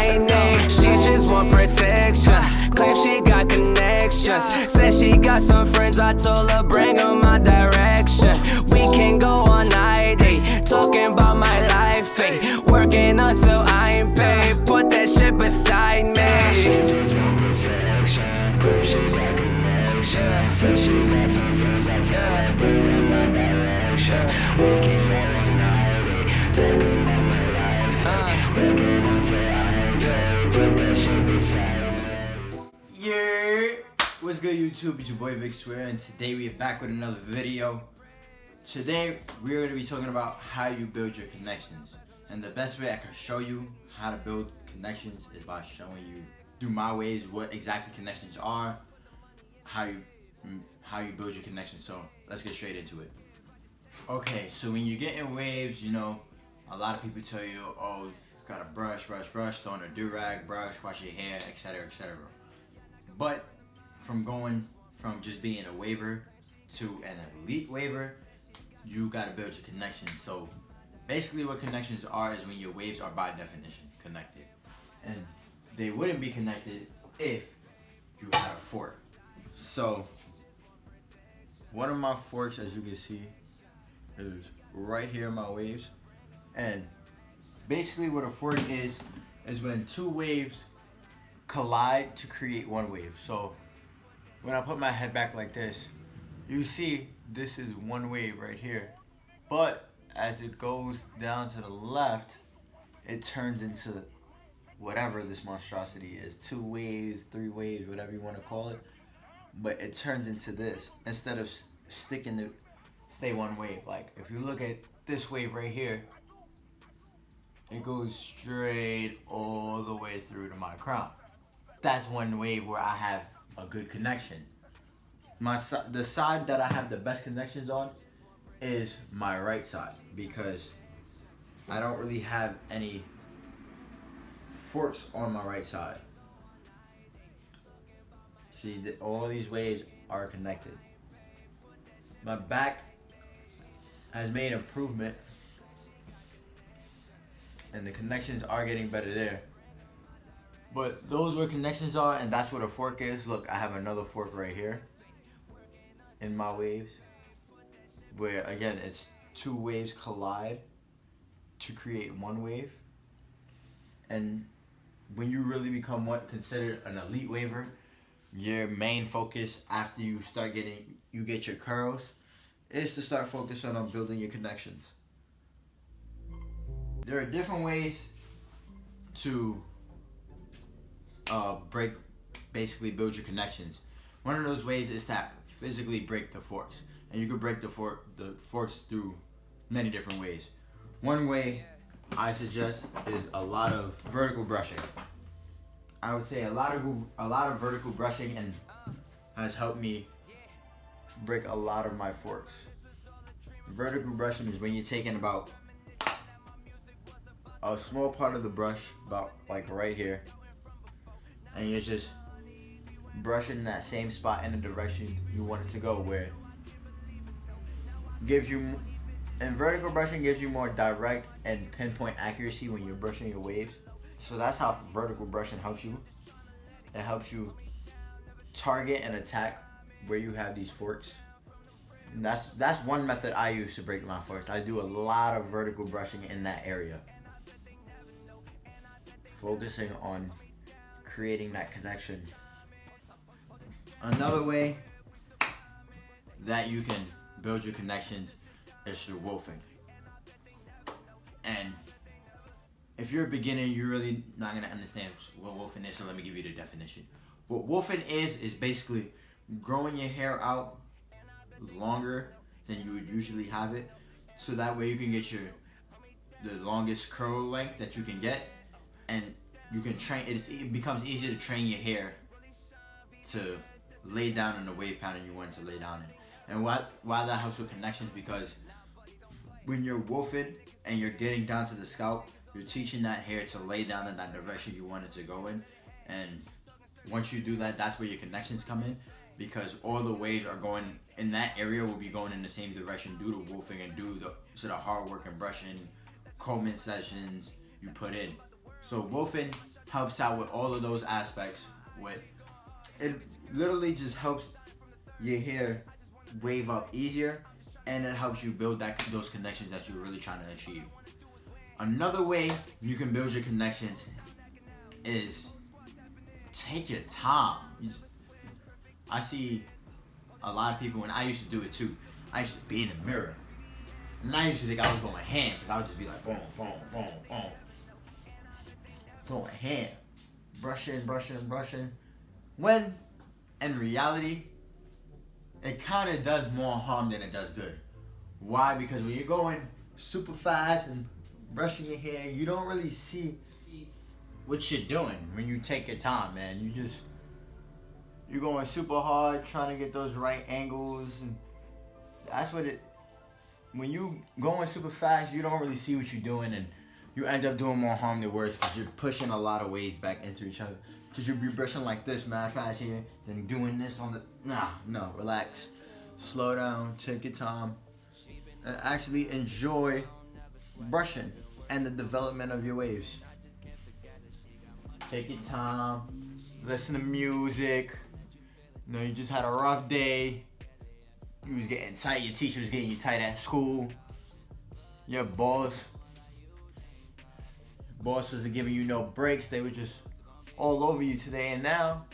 lightning. She just want protection, claims she got connections. Says she got some friends, I told her bring them my direction. We can go all night, ayy, talking about my life, ayy, working until I ain't paid. Put that shit beside me. She just want protection, claims she got connections. Says she got some friends, I told her bring them my direction. We can go all night, ayy, talking about my life, ayy, working until I ain't paid. Put that shit beside me. Yeah, what's good YouTube? It's your boy Vic Swear, and today we are back with another video. Today we're going to be talking about how you build your connections, and the best way I can show you how to build connections is by showing you through my ways what exactly connections are, how you build your connections. So let's get straight into it. Okay, so when you get in waves, you know, a lot of people tell you, oh, it's got a brush, throw in a do-rag, brush, wash your hair, etc, etc. But from going from just being a waiver to an elite waiver, you gotta build your connections. So basically what connections are is when your waves are by definition connected. And they wouldn't be connected if you had a fork. So one of my forks, as you can see, is right here in my waves. And basically what a fork is when two waves collide to create one wave. So when I put my head back like this, you see this is one wave right here, but as it goes down to the left, it turns into whatever this monstrosity is, 2 waves, 3 waves, whatever you want to call it, but it turns into this instead of sticking to stay one wave. Like if you look at this wave right here, it goes straight all the way through to my crown. That's one wave where I have a good connection. The side that I have the best connections on is my right side, because I don't really have any forks on my right side. See, all these waves are connected. My back has made improvement, and the connections are getting better there. But those where connections are, and that's what a fork is. Look, I have another fork right here in my waves, where again, it's 2 waves collide to create one wave. And when you really become what considered an elite waiver, your main focus after you get your curls is to start focusing on building your connections. There are different ways to build your connections. One of those ways is to physically break the forks, and you can break the forks through many different ways. One way I suggest is a lot of vertical brushing. I would say a lot of vertical brushing and has helped me break a lot of my forks. Vertical brushing is when you're taking about a small part of the brush, about like right here, and you're just brushing that same spot in the direction you want it to go, where vertical brushing gives you more direct and pinpoint accuracy when you're brushing your waves. So that's how vertical brushing helps you. It helps you target and attack where you have these forks. And that's one method I use to break my forks. I do a lot of vertical brushing in that area, focusing on creating that connection. Another way that you can build your connections is through wolfing. And if you're a beginner, you're really not gonna understand what wolfing is, so let me give you the definition. What wolfing is basically growing your hair out longer than you would usually have it, so that way you can get the longest curl length that you can get, and you can train. It becomes easier to train your hair to lay down in the wave pattern you want it to lay down in. And why that helps with connections, because when you're wolfing and you're getting down to the scalp, you're teaching that hair to lay down in that direction you want it to go in. And once you do that, that's where your connections come in, because all the waves are going in that area will be going in the same direction due to wolfing and due to the hard work and brushing, combing sessions you put in. So wolfing helps out with all of those aspects. It literally just helps your hair wave up easier, and it helps you build those connections that you're really trying to achieve. Another way you can build your connections is take your time. I see a lot of people, and I used to do it too. I used to be in the mirror, and I used to think I was going ham because I would just be like, boom, boom, boom, boom, going ham, brushing. When in reality, it kind of does more harm than it does good. Why? Because when you're going super fast and brushing your hair, you don't really see what you're doing when you take your time, man. You're going super hard trying to get those right angles, and that's when you going super fast, you don't really see what you're doing, and you end up doing more harm than worse because you're pushing a lot of waves back into each other. Because you'll be brushing like this, mad fast here, then doing this on the, no, relax. Slow down, take your time, and actually enjoy brushing and the development of your waves. Take your time, listen to music. You know, you just had a rough day. You was getting tight, your teacher was getting you tight at school. Your boss wasn't giving you no breaks. They were just all over you today, and now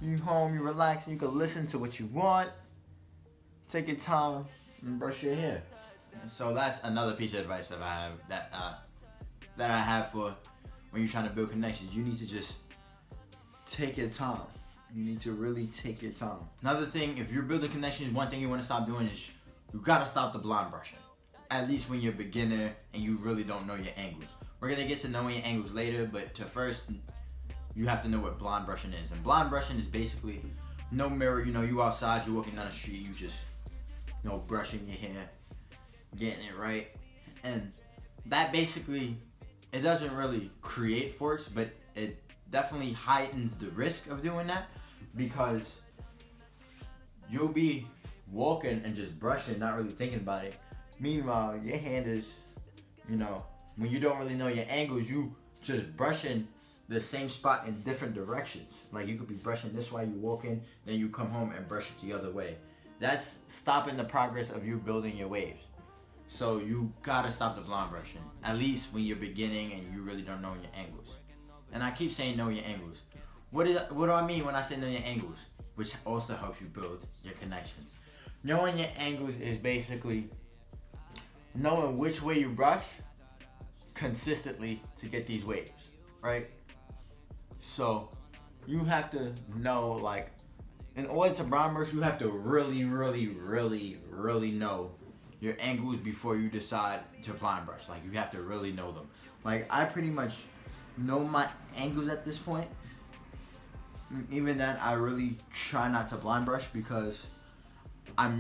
you home, you relax, and you can listen to what you want. Take your time and brush your hair. So that's another piece of advice that I have that I have for when you're trying to build connections. You need to just take your time. You need to really take your time. Another thing, if you're building connections, one thing you want to stop doing is you gotta stop the blind brushing. At least when you're a beginner and you really don't know your angles. We're gonna get to knowing your angles later, but first, you have to know what blind brushing is. And blind brushing is basically no mirror. You know, you outside, you're walking down the street, you just, brushing your hair, getting it right. And that basically, it doesn't really create force, but it definitely heightens the risk of doing that, because you'll be walking and just brushing, not really thinking about it. Meanwhile, your hand is, when you don't really know your angles, you just brushing the same spot in different directions. Like you could be brushing this way, you walk in, then you come home and brush it the other way. That's stopping the progress of you building your waves. So you gotta stop the blind brushing, at least when you're beginning and you really don't know your angles. And I keep saying know your angles. What do I mean when I say know your angles? Which also helps you build your connections. Knowing your angles is basically knowing which way you brush consistently to get these waves, right? So you have to know, like, in order to blind brush, you have to really, really, really, really know your angles before you decide to blind brush. Like, you have to really know them. Like, I pretty much know my angles at this point. Even then, I really try not to blind brush because I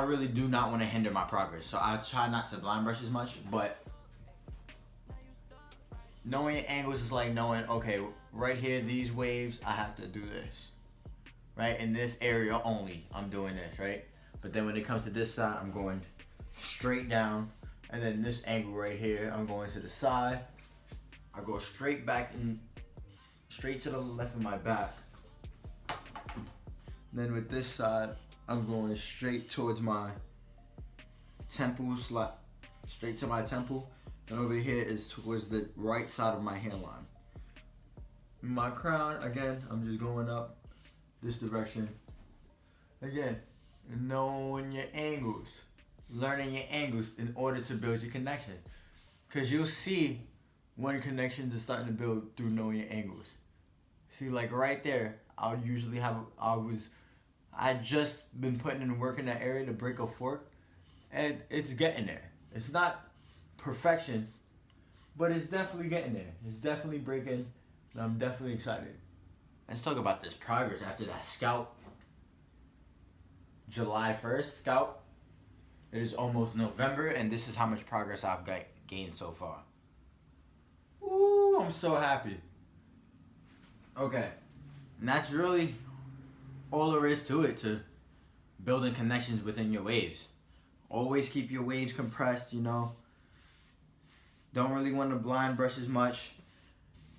really do not want to hinder my progress. So I try not to blind brush as much, but knowing your angles is like knowing, okay, right here, these waves, I have to do this. Right? In this area only, I'm doing this, right? But then when it comes to this side, I'm going straight down. And then this angle right here, I'm going to the side. I go straight back and straight to the left of my back. Then with this side, I'm going straight towards my temple, straight to my temple. And over here is towards the right side of my hairline. My crown, again, I'm just going up this direction. Again, knowing your angles, learning your angles in order to build your connection. Because you'll see when connections are starting to build through knowing your angles. See, like right there, I just been putting in work in that area to break a fork, and it's getting there. It's not perfection, but it's definitely getting there. It's definitely breaking, and I'm definitely excited. Let's talk about this progress after that scalp. July 1st, scalp. It is almost November, and this is how much progress I've gained so far. Ooh, I'm so happy. Okay, and that's really all there is to it, to building connections within your waves. Always keep your waves compressed, Don't really want to blind brush as much.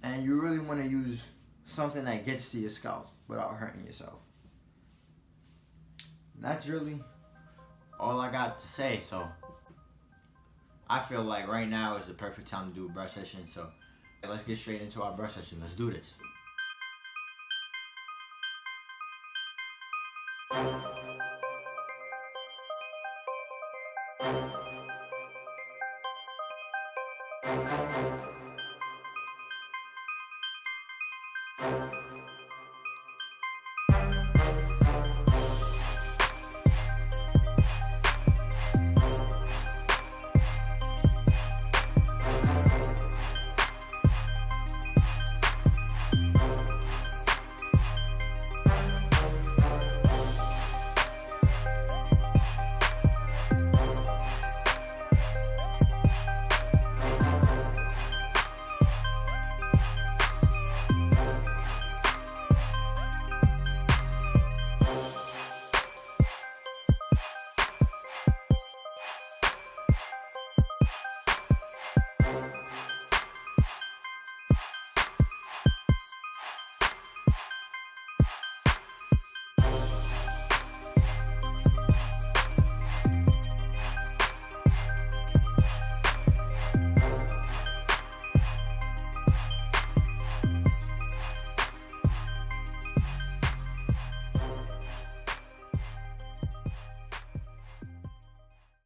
and you really want to use something that gets to your scalp without hurting yourself. And that's really all I got to say. So I feel like right now is the perfect time to do a brush session. So let's get straight into our brush session. Let's do this.